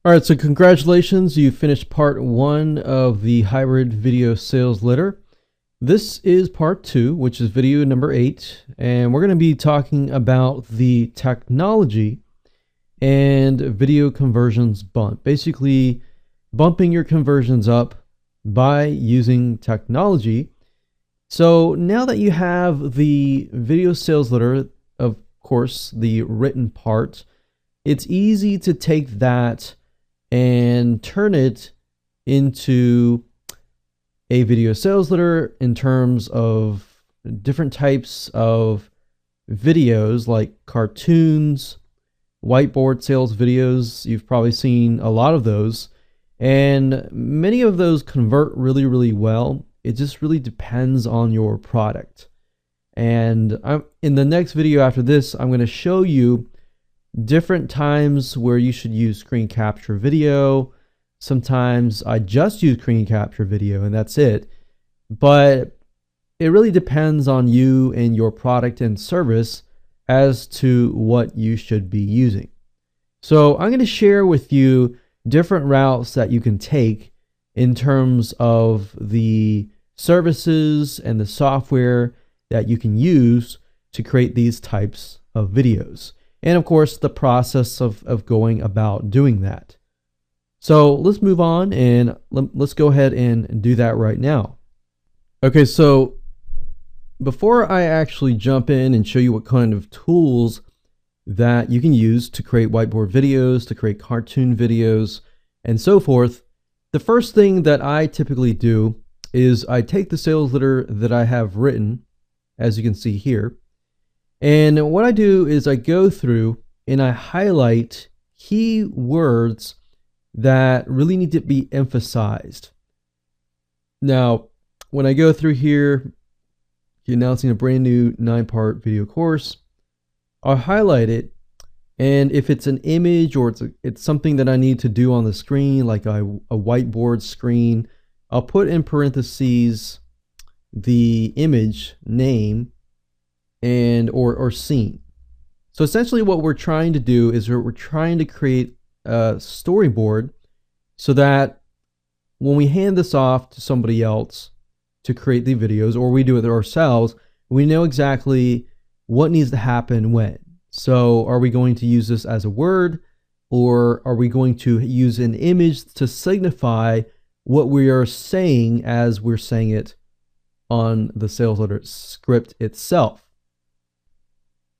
All right, so congratulations. You finished part one of the hybrid video sales letter. This is part two, which is video number 8. And we're going to be talking about the technology and video conversions bump. Basically, bumping your conversions up by using technology. So now that you have the video sales letter, of course, the written part, it's easy to take that and turn it into a video sales letter in terms of different types of videos like cartoons, whiteboard sales videos. You've probably seen a lot of those, and many of those convert really, really well. It just really depends on your product. And in the next video after this, I'm going to show you different times where you should use screen capture video. Sometimes I just use screen capture video and that's it. But it really depends on you and your product and service as to what you should be using. So I'm going to share with you different routes that you can take in terms of the services and the software that you can use to create these types of videos. And of course, the process of going about doing that. So let's move on and let's go ahead and do that right now. Okay, so before I actually jump in and show you what kind of tools that you can use to create whiteboard videos, to create cartoon videos, and so forth, the first thing that I typically do is I take the sales letter that I have written, as you can see here, and what I do is I go through and I highlight key words that really need to be emphasized. Now, when I go through here, announcing a brand new 9-part video course, I'll highlight it. And if it's an image or it's something that I need to do on the screen, like a whiteboard screen, I'll put in parentheses the image name and or scene. So essentially what we're trying to do is we're trying to create a storyboard so that when we hand this off to somebody else to create the videos, or we do it ourselves, we know exactly what needs to happen when. So are we going to use this as a word, or are we going to use an image to signify what we are saying as we're saying it on the sales letter script itself?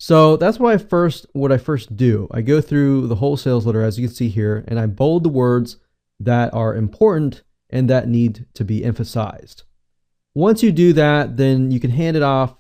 So that's what I first do. I go through the whole sales letter, as you can see here, and I bold the words that are important and that need to be emphasized. Once you do that, then you can hand it off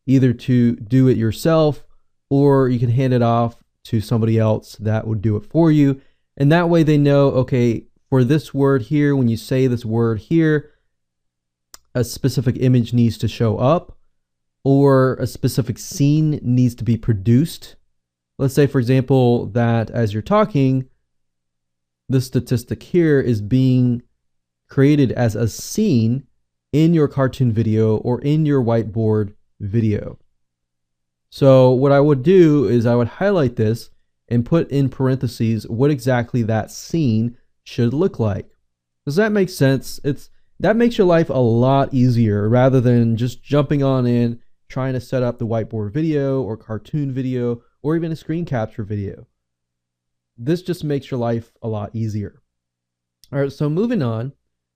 either to do it yourself, or you can hand it off to somebody else that would do it for you. And that way they know, okay, for this word here, when you say this word here, a specific image needs to show up, or a specific scene needs to be produced. Let's say, for example, that as you're talking, this statistic here is being created as a scene in your cartoon video or in your whiteboard video. So what I would do is I would highlight this and put in parentheses what exactly that scene should look like. Does that make sense? That makes your life a lot easier rather than just jumping on in, trying to set up the whiteboard video or cartoon video or even a screen capture video. This just makes your life a lot easier. All right, so moving on,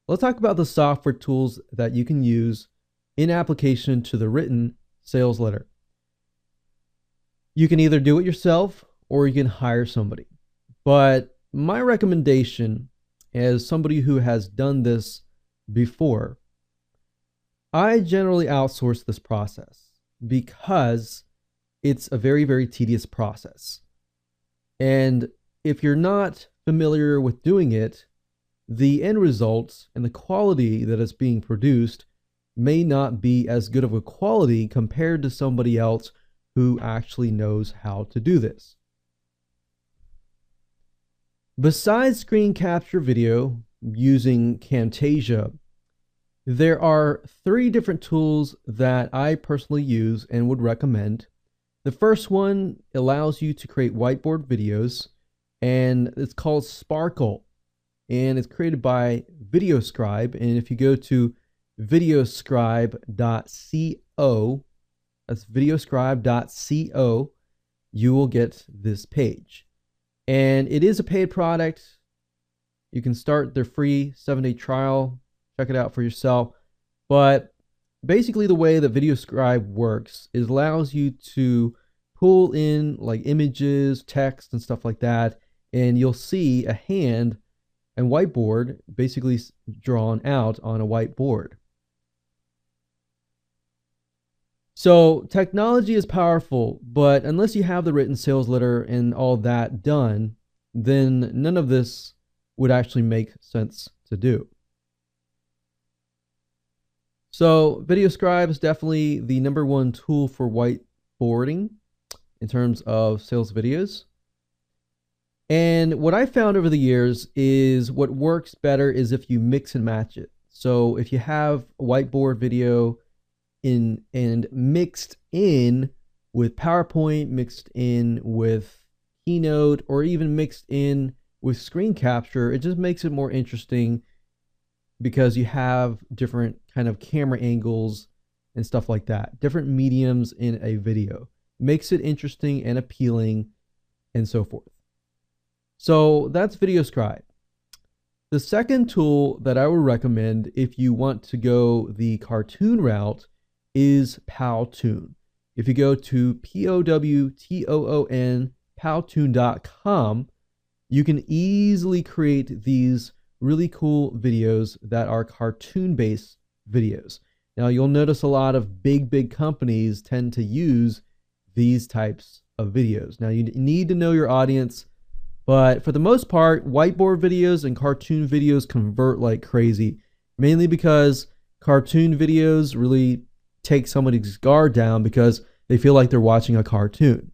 let's talk about the software tools that you can use in application to the written sales letter. You can either do it yourself or you can hire somebody. But my recommendation, as somebody who has done this before, I generally outsource this process because it's a very, very tedious process. And if you're not familiar with doing it, the end results and the quality that is being produced may not be as good of a quality compared to somebody else who actually knows how to do this. Besides screen capture video using Camtasia, there are 3 different tools that I personally use and would recommend. The first one allows you to create whiteboard videos and it's called Sparkle, and it's created by Videoscribe. And if you go to videoscribe.co, that's videoscribe.co, you will get this page. And it is a paid product. You can start their free 7-day trial, check it out for yourself. But basically the way that Videoscribe works is allows you to pull in like images, text, and stuff like that, and you'll see a hand and whiteboard basically drawn out on a whiteboard. So technology is powerful, but unless you have the written sales letter and all that done, then none of this would actually make sense to do. So Videoscribe is definitely the #1 tool for whiteboarding in terms of sales videos. And what I found over the years is what works better is if you mix and match it. So if you have a whiteboard video and mixed in with PowerPoint, mixed in with Keynote, or even mixed in with screen capture, it just makes it more interesting because you have different kind of camera angles and stuff like that, different mediums in a video. Makes it interesting and appealing and so forth. So that's Videoscribe. The second tool that I would recommend if you want to go the cartoon route is Powtoon. If you go to Powtoon, powtoon.com, you can easily create these really cool videos that are cartoon-based videos. Now you'll notice a lot of big companies tend to use these types of videos. Now you need to know your audience, but for the most part, whiteboard videos and cartoon videos convert like crazy, mainly because cartoon videos really take somebody's guard down because they feel like they're watching a cartoon.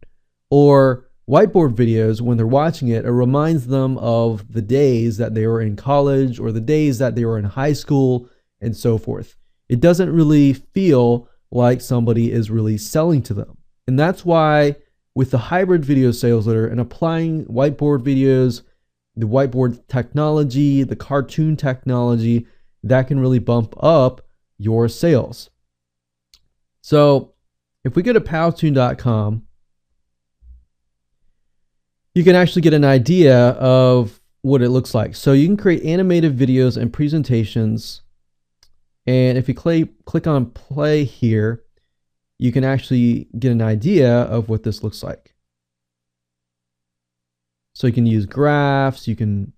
Or whiteboard videos, when they're watching it, it reminds them of the days that they were in college or the days that they were in high school and so forth. It doesn't really feel like somebody is really selling to them. And that's why with the hybrid video sales letter and applying whiteboard videos, the whiteboard technology, the cartoon technology, that can really bump up your sales. So if we go to Powtoon.com, you can actually get an idea of what it looks like. So you can create animated videos and presentations. And if you click on play here, you can actually get an idea of what this looks like. So you can use graphs, you can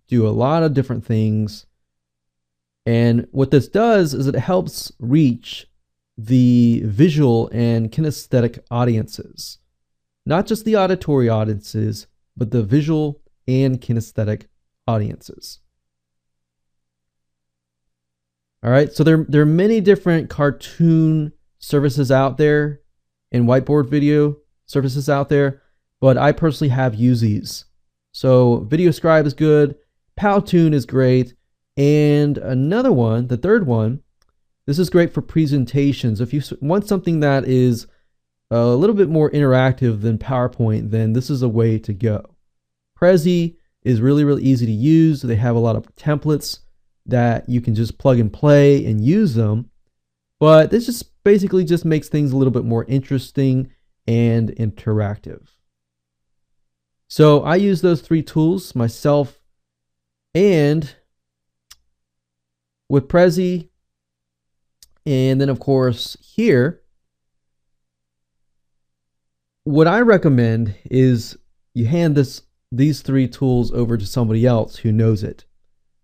do a lot of different things. And what this does is it helps reach the visual and kinesthetic audiences. Not just the auditory audiences, but the visual and kinesthetic audiences. All right, so there are many different cartoon services out there and whiteboard video services out there, but I personally have used these. So Videoscribe is good, Powtoon is great, and another one, the third one, this is great for presentations. If you want something that is a little bit more interactive than PowerPoint, then this is a way to go. Prezi is really easy to use. They have a lot of templates that you can just plug and play and use them. But this just basically just makes things a little bit more interesting and interactive. So I use those 3 tools myself, and with Prezi, and then of course here, what I recommend is you hand these 3 tools over to somebody else who knows it.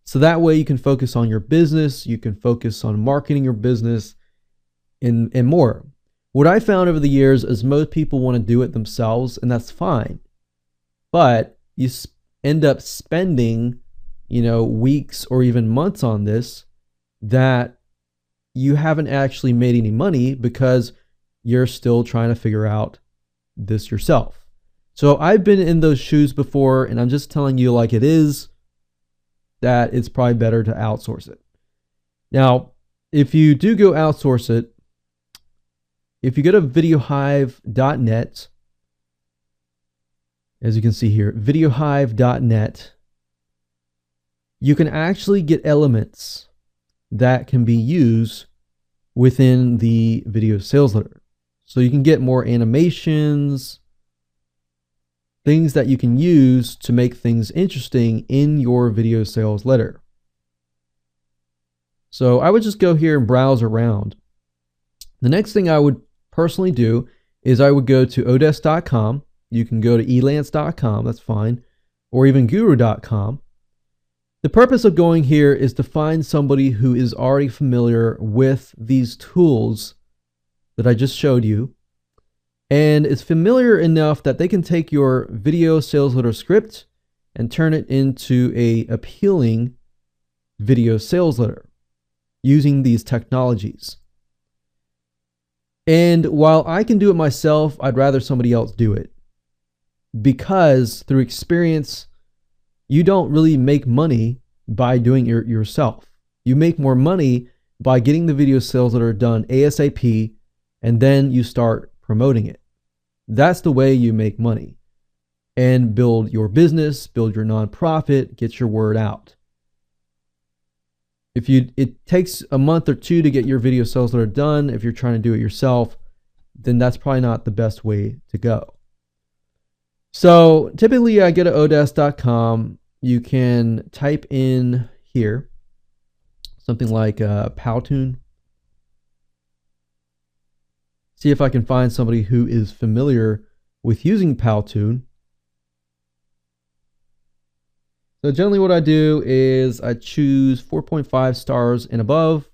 So that way you can focus on your business, you can focus on marketing your business, and more. What I found over the years is most people want to do it themselves, and that's fine. But you end up spending, weeks or even months on this that you haven't actually made any money because you're still trying to figure out this yourself. So I've been in those shoes before, and I'm just telling you like it is, that it's probably better to outsource it. Now, if you do go outsource it, if you go to videohive.net as you can see here, videohive.net, you can actually get elements that can be used within the video sales letter. So you can get more animations, things that you can use to make things interesting in your video sales letter. So I would just go here and browse around. The next thing I would personally do is I would go to odesk.com. You can go to elance.com, that's fine, or even guru.com. The purpose of going here is to find somebody who is already familiar with these tools that I just showed you, and is familiar enough that they can take your video sales letter script and turn it into an appealing video sales letter using these technologies. And while I can do it myself, I'd rather somebody else do it, because through experience, you don't really make money by doing it yourself. You make more money by getting the video sales letter done ASAP, and then you start promoting it. That's the way you make money and build your business, build your nonprofit, get your word out. It takes a month or two to get your video sales letter done. If you're trying to do it yourself, then that's probably not the best way to go. So typically I go to odesk.com. You can type in here something like Powtoon. See if I can find somebody who is familiar with using Powtoon. So generally what I do is I choose 4.5 stars and above.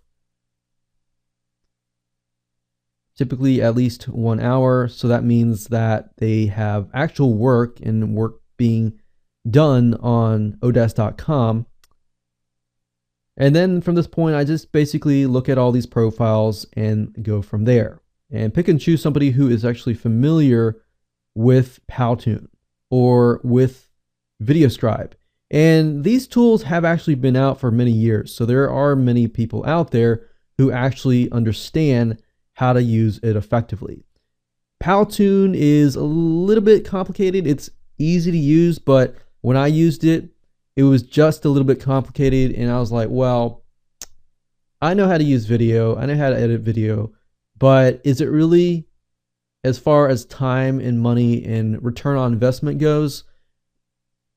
Typically at least 1 hour. So that means that they have actual work and work being done on odesk.com. And then from this point, I just basically look at all these profiles and go from there and pick and choose somebody who is actually familiar with Powtoon or with VideoScribe. And these tools have actually been out for many years. So there are many people out there who actually understand how to use it effectively. Powtoon is a little bit complicated. It's easy to use, but when I used it, it was just a little bit complicated. And I was like, well, I know how to use video. I know how to edit video, but is it really, as far as time and money and return on investment goes,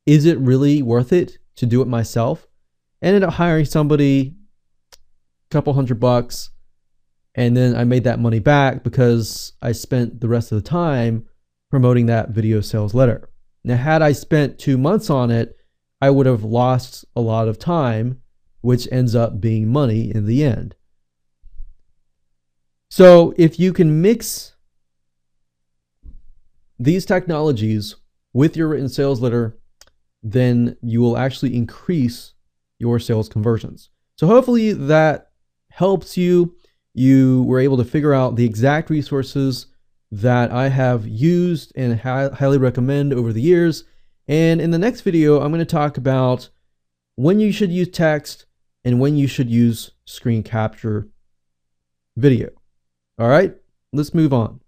is it really worth it to do it myself? I ended up hiring somebody, a couple $100, and then I made that money back because I spent the rest of the time promoting that video sales letter. Now, had I spent 2 months on it, I would have lost a lot of time, which ends up being money in the end. So if you can mix these technologies with your written sales letter, then you will actually increase your sales conversions. So hopefully that helps you. You were able to figure out the exact resources that I have used and highly recommend over the years. And in the next video, I'm going to talk about when you should use text and when you should use screen capture video. All right, let's move on.